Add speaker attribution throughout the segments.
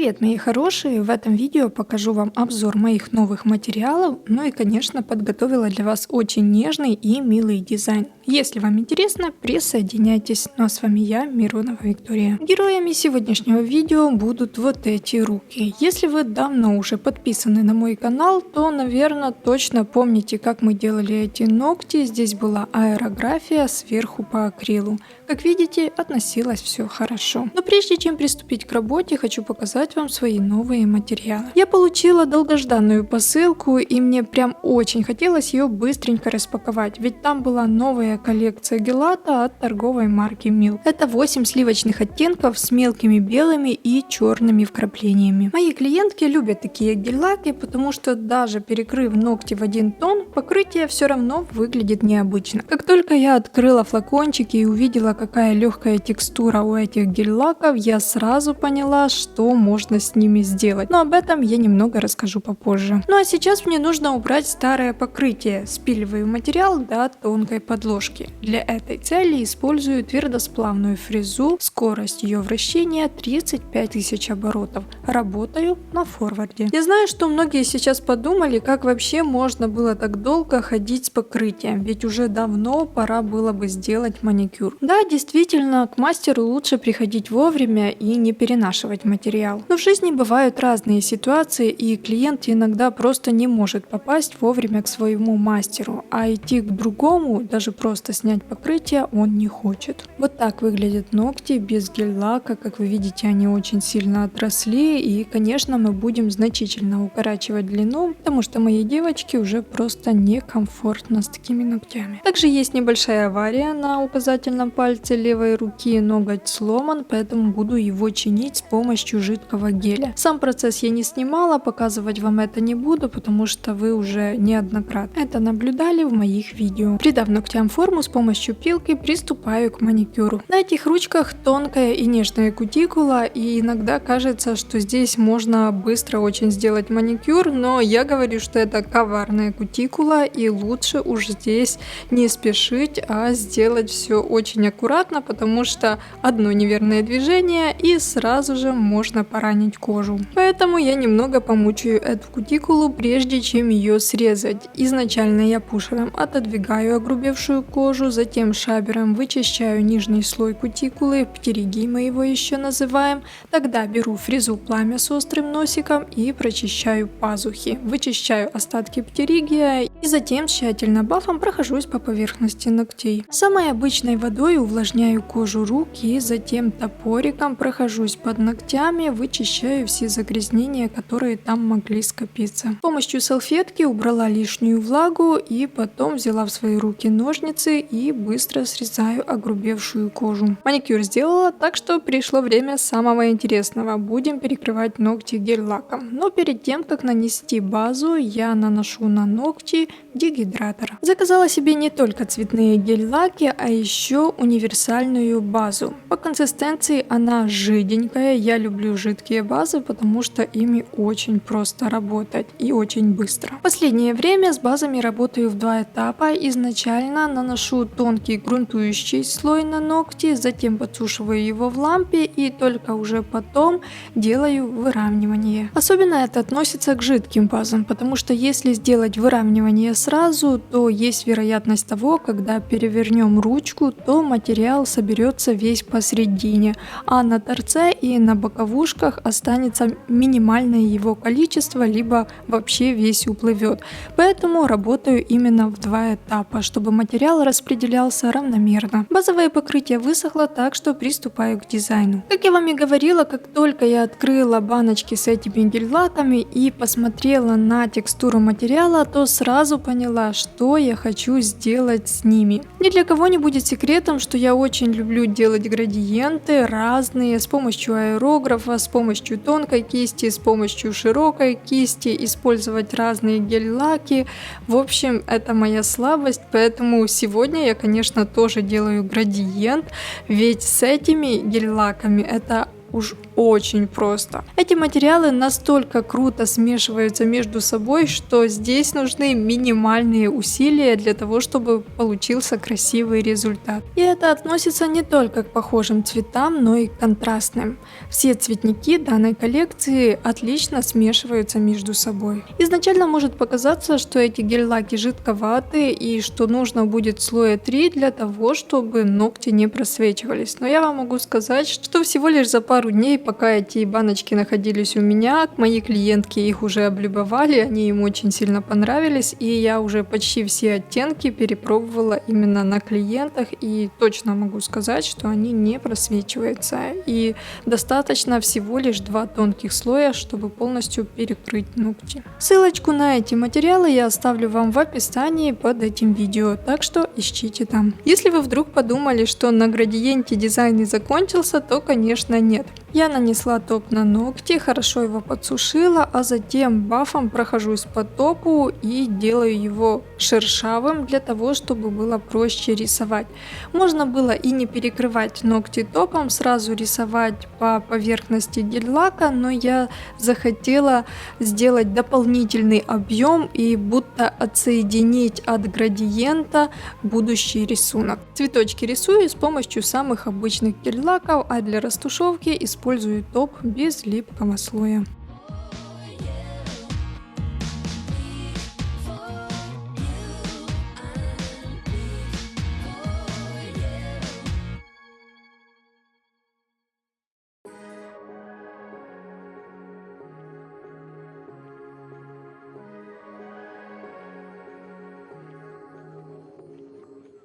Speaker 1: Привет, мои хорошие! В этом видео покажу вам обзор моих новых материалов, ну и, конечно, подготовила для вас очень нежный и милый дизайн. Если вам интересно, присоединяйтесь. Ну а с вами я, Миронова Виктория. Героями сегодняшнего видео будут вот эти руки. Если вы давно уже подписаны на мой канал, то, наверное, точно помните, как мы делали эти ногти. Здесь была аэрография сверху по акрилу. Как видите, относилось все хорошо. Но прежде чем приступить к работе, хочу показать вам свои новые материалы. Я получила долгожданную посылку, и мне прям очень хотелось ее быстренько распаковать, ведь там была новая коллекция гелата от торговой марки Milk. Это 8 сливочных оттенков с мелкими белыми и черными вкраплениями. Мои клиентки любят такие гель-лаки, потому что даже перекрыв ногти в один тон, покрытие все равно выглядит необычно. Как только я открыла флакончики и увидела, какая легкая текстура у этих гель-лаков, я сразу поняла, что можно с ними сделать. Но об этом я немного расскажу попозже. Ну а сейчас мне нужно убрать старое покрытие. Спиливаю материал до тонкой подложки. Для этой цели использую твердосплавную фрезу, скорость ее вращения 35 тысяч оборотов. Работаю на форварде. Я знаю, что многие сейчас подумали, как вообще можно было так долго ходить с покрытием, ведь уже давно пора было бы сделать маникюр. Да, действительно, к мастеру лучше приходить вовремя и не перенашивать материал. Но в жизни бывают разные ситуации, и клиент иногда просто не может попасть вовремя к своему мастеру, а идти к другому, даже просто снять покрытие, он не хочет. Вот так выглядят ногти без гель-лака. Как вы видите, они очень сильно отросли, и, конечно, мы будем значительно укорачивать длину, потому что моей девочке уже просто некомфортно с такими ногтями. Также есть небольшая авария на указательном пальце левой руки, ноготь сломан, поэтому буду его чинить с помощью жидкого геля. Сам процесс я не снимала, показывать вам это не буду, потому что вы уже неоднократно это наблюдали в моих видео. Придав ногтям форму, с помощью пилки приступаю к маникюру. На этих ручках тонкая и нежная кутикула, и иногда кажется, что здесь можно быстро очень сделать маникюр, но я говорю, что это коварная кутикула, и лучше уж здесь не спешить, а сделать все очень аккуратно, потому что одно неверное движение и сразу же можно поранить кожу. Поэтому я немного помучаю эту кутикулу, прежде чем ее срезать. Изначально я пушером отодвигаю огрубевшую кожу, затем шабером вычищаю нижний слой кутикулы, птериги мы его еще называем. Тогда беру фрезу пламя с острым носиком и прочищаю пазухи. Вычищаю остатки птеригия и затем тщательно бафом прохожусь по поверхности ногтей. Самой обычной водой увлажняю кожу рук и затем топориком прохожусь под ногтями, вычищаю все загрязнения, которые там могли скопиться. С помощью салфетки убрала лишнюю влагу и потом взяла в свои руки ножницы и быстро срезаю огрубевшую кожу. Маникюр сделала, так что пришло время самого интересного. Будем перекрывать ногти гель-лаком. Но перед тем, как нанести базу, я наношу на ногти дегидратор. Заказала себе не только цветные гель-лаки, а еще универсальную базу. По консистенции она жиденькая, я люблю жидкие базы, потому что ими очень просто работать и очень быстро. В последнее время с базами работаю в два этапа. Изначально наношу тонкий грунтующий слой на ногти, затем подсушиваю его в лампе и только уже потом делаю выравнивание. Особенно это относится к жидким базам, потому что если сделать выравнивание сразу, то есть вероятность того, когда перевернем ручку, то материал соберется весь посередине, а на торце и на боковушках останется минимальное его количество, либо вообще весь уплывет. Поэтому работаю именно в два этапа, чтобы материал распределялся равномерно. Базовое покрытие высохло, так что приступаю к дизайну. Как я вам и говорила, как только я открыла баночки с этими гель-лаками и посмотрела на текстуру материала, то сразу поняла, что я хочу сделать с ними. Ни для кого не будет секретом, что я очень люблю делать градиенты разные с помощью аэрографа, с помощью тонкой кисти, с помощью широкой кисти, использовать разные гель-лаки. В общем, это моя слабость, поэтому сегодня я, конечно, тоже делаю градиент, ведь с этими гель-лаками это уж очень просто. Эти материалы настолько круто смешиваются между собой, что здесь нужны минимальные усилия для того, чтобы получился красивый результат. И это относится не только к похожим цветам, но и к контрастным. Все цветники данной коллекции отлично смешиваются между собой. Изначально может показаться, что эти гель-лаки жидковатые и что нужно будет слоя 3 для того, чтобы ногти не просвечивались. Но я вам могу сказать, что всего лишь за пару дней, пока эти баночки находились у меня, мои клиентки их уже облюбовали, они им очень сильно понравились, и я уже почти все оттенки перепробовала именно на клиентах, и точно могу сказать, что они не просвечиваются. И достаточно всего лишь 2 тонких слоя, чтобы полностью перекрыть ногти. Ссылочку на эти материалы я оставлю вам в описании под этим видео, так что ищите там. Если вы вдруг подумали, что на градиенте дизайн не закончился, то конечно нет. Я нанесла топ на ногти, хорошо его подсушила, а затем бафом прохожусь по топу и делаю его шершавым для того, чтобы было проще рисовать. Можно было и не перекрывать ногти топом, сразу рисовать по поверхности гель-лака, но я захотела сделать дополнительный объем и будто отсоединить от градиента будущий рисунок. Цветочки рисую с помощью самых обычных гель-лаков, а для растушевки использую топ без липкого слоя.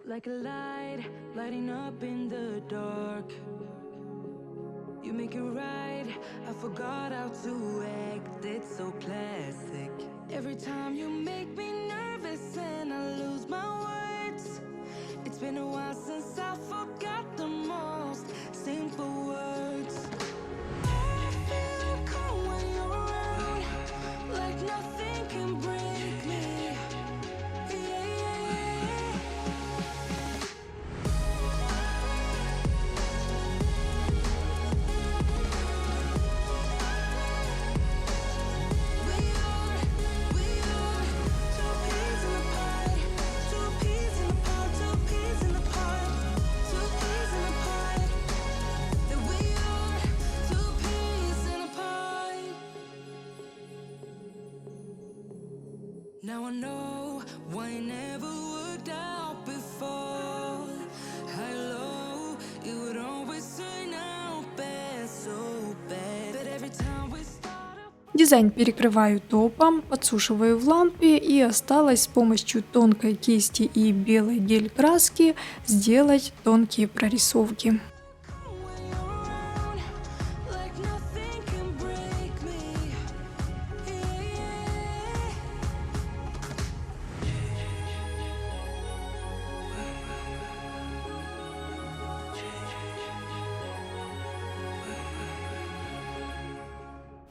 Speaker 2: Like a light, lighting up in the dark. You make it right, I forgot how to act, it's so classic. Every time you make me nervous and I lose my words. It's been a while since I forgot the most simple words. I feel calm when you're around, like nothing can break me. Now I know why it never worked out before. High low, it would always turn out bad, so bad. But every time we start up...
Speaker 1: Дизайн перекрываю топом, подсушиваю в лампе, и осталось с помощью тонкой кисти и белой гель-краски сделать тонкие прорисовки.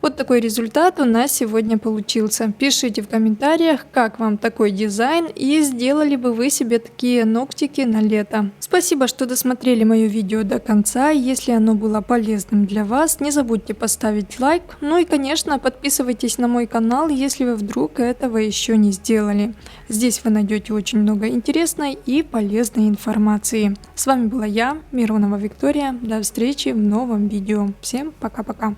Speaker 1: Вот такой результат у нас сегодня получился. Пишите в комментариях, как вам такой дизайн и сделали бы вы себе такие ногтики на лето. Спасибо, что досмотрели мое видео до конца. Если оно было полезным для вас, не забудьте поставить лайк. Ну и, конечно, подписывайтесь на мой канал, если вы вдруг этого еще не сделали. Здесь вы найдете очень много интересной и полезной информации. С вами была я, Миронова Виктория. До встречи в новом видео. Всем пока-пока.